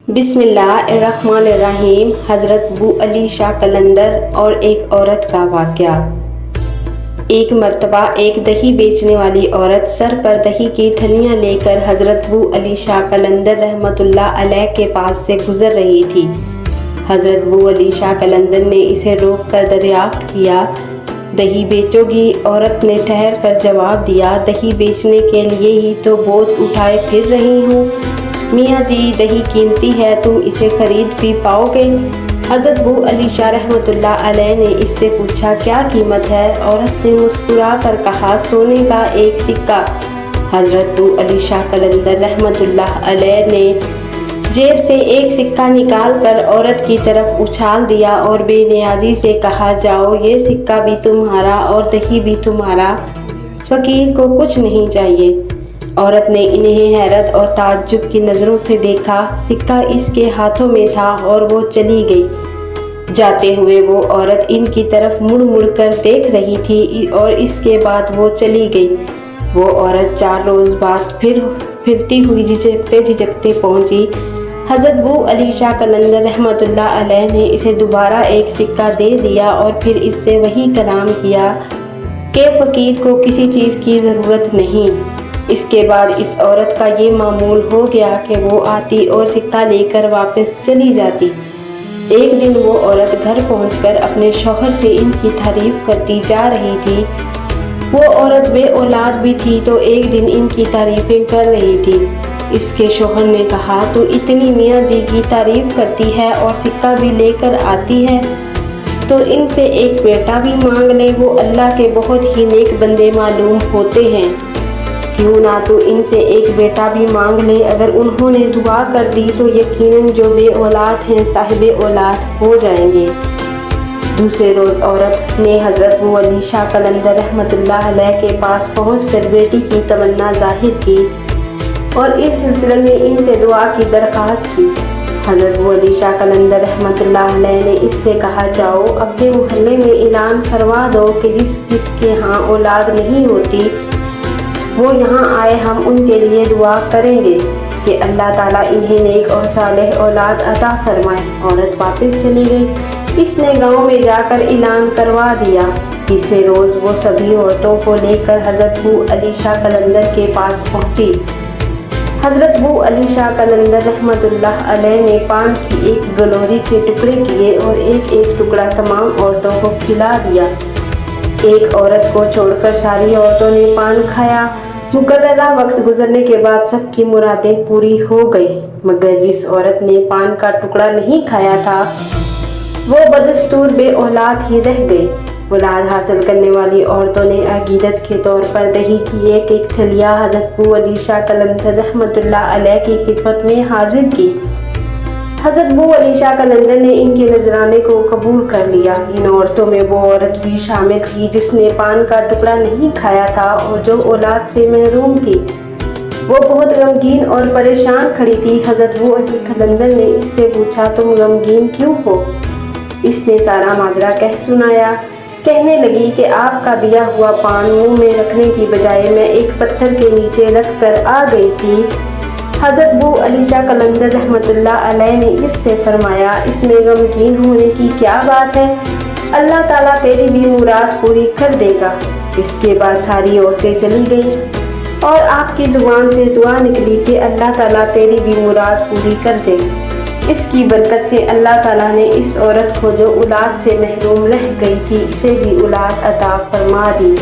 بسم اللہ الرحمن الرحیم۔ حضرت بو علی شاہ قلندر اور ایک عورت کا واقعہ۔ ایک مرتبہ ایک دہی بیچنے والی عورت سر پر دہی کی ٹھلیاں لے کر حضرت بو علی شاہ قلندر رحمۃ اللہ علیہ کے پاس سے گزر رہی تھی۔ حضرت بو علی شاہ قلندر نے اسے روک کر دریافت کیا، دہی بیچو گی؟ عورت نے ٹھہر کر جواب دیا، دہی بیچنے کے لیے ہی تو بوجھ اٹھائے پھر رہی ہوں۔ میاں جی، دہی قیمتی ہے، تم اسے خرید بھی پاؤ گے؟ حضرت بو علی شاہ رحمۃ اللہ علیہ نے اس سے پوچھا، کیا قیمت ہے؟ عورت نے مسکرا کر کہا، سونے کا ایک سکہ۔ حضرت بو علی شاہ قلندر رحمۃ اللہ علیہ نے جیب سے ایک سکہ نکال کر عورت کی طرف اچھال دیا اور بے نیازی سے کہا، جاؤ، یہ سکہ بھی تمہارا اور دہی بھی تمہارا، فقیر کو کچھ نہیں چاہیے۔ عورت نے انہیں حیرت اور تعجب کی نظروں سے دیکھا، سکہ اس کے ہاتھوں میں تھا اور وہ چلی گئی۔ جاتے ہوئے وہ عورت ان کی طرف مڑ مڑ کر دیکھ رہی تھی اور اس کے بعد وہ چلی گئی۔ وہ عورت 4 روز بعد پھرتی ہوئی جھجکتے پہنچی۔ حضرت بو علی شاہ قلندر رحمۃ اللہ علیہ نے اسے دوبارہ ایک سکہ دے دیا اور پھر اس سے وہی کلام کیا کہ فقیر کو کسی چیز کی ضرورت نہیں۔ اس کے بعد اس عورت کا یہ معمول ہو گیا کہ وہ آتی اور سکہ لے کر واپس چلی جاتی۔ ایک دن وہ عورت گھر پہنچ کر اپنے شوہر سے ان کی تعریف کرتی جا رہی تھی۔ وہ عورت بے اولاد بھی تھی تو ایک دن ان کی تعریفیں کر رہی تھی۔ اس کے شوہر نے کہا، تو اتنی میاں جی کی تعریف کرتی ہے اور سکہ بھی لے کر آتی ہے، تو ان سے ایک بیٹا بھی مانگ لے، وہ اللہ کے بہت ہی نیک بندے معلوم ہوتے ہیں۔ کیوں نہ تو ان سے ایک بیٹا بھی مانگ لے، اگر انہوں نے دعا کر دی تو یقیناً جو بے اولاد ہیں صاحب اولاد ہو جائیں گے۔ دوسرے روز عورت نے حضرت بو علی شاہ قلندر رحمۃ اللہ علیہ کے پاس پہنچ کر بیٹی کی تمنا ظاہر کی اور اس سلسلے میں ان سے دعا کی درخواست کی۔ حضرت بو علی شاہ قلندر رحمۃ اللہ علیہ نے اس سے کہا، جاؤ، اپنے محلے میں اعلان کروا دو کہ جس کے ہاں اولاد نہیں ہوتی وہ یہاں آئے، ہم ان کے لیے دعا کریں گے کہ اللہ تعالیٰ انہیں نیک اور صالح اولاد عطا فرمائے۔ عورت واپس چلی گئی۔ اس نے گاؤں میں جا کر اعلان کروا دیا۔ تیسرے روز وہ سبھی عورتوں کو لے کر حضرت بو علی شاہ قلندر کے پاس پہنچی۔ حضرت بو علی شاہ قلندر رحمۃ اللہ علیہ نے پان کی ایک گلوری کے ٹکڑے کیے اور ایک ایک ٹکڑا تمام عورتوں کو کھلا دیا۔ ایک عورت کو چھوڑ کر ساری عورتوں نے پان کھایا۔ مقررہ وقت گزرنے کے بعد سب کی مرادیں پوری ہو گئی، مگر جس عورت نے پان کا ٹکڑا نہیں کھایا تھا وہ بدستور بے اولاد ہی رہ گئی۔ اولاد حاصل کرنے والی عورتوں نے عقیدت کے طور پر دہی کی ایک ایک ٹھلیاں حضرت بو علی شاہ قلندر رحمۃ اللہ علیہ کی خدمت میں حاضر کی۔ حضرت بو علی شاہ قلندر نے ان کے نذرانے کو قبول کر لیا۔ ان عورتوں میں وہ عورت بھی شامل تھی جس نے پان کا ٹکڑا نہیں کھایا تھا اور جو اولاد سے محروم تھی۔ وہ بہت غمگین اور پریشان کھڑی تھی۔ حضرت بو علی قلندر نے اس سے پوچھا، تم غمگین کیوں ہو؟ اس نے سارا ماجرا کہہ سنایا۔ کہنے لگی کہ آپ کا دیا ہوا پان منہ میں رکھنے کی بجائے میں ایک پتھر کے نیچے رکھ کر آ گئی تھی۔ حضرت بو علی شاہ قلندر رحمۃ اللہ علیہ نے اس سے فرمایا، اس میں غمگین ہونے کی کیا بات ہے؟ اللہ تعالیٰ تیری بھی مراد پوری کر دے گا۔ اس کے بعد ساری عورتیں چلی گئیں اور آپ کی زبان سے دعا نکلی کہ اللہ تعالیٰ تیری بھی مراد پوری کر دے۔ اس کی برکت سے اللہ تعالیٰ نے اس عورت کو جو اولاد سے محروم رہ گئی تھی اسے بھی اولاد عطا فرما دی۔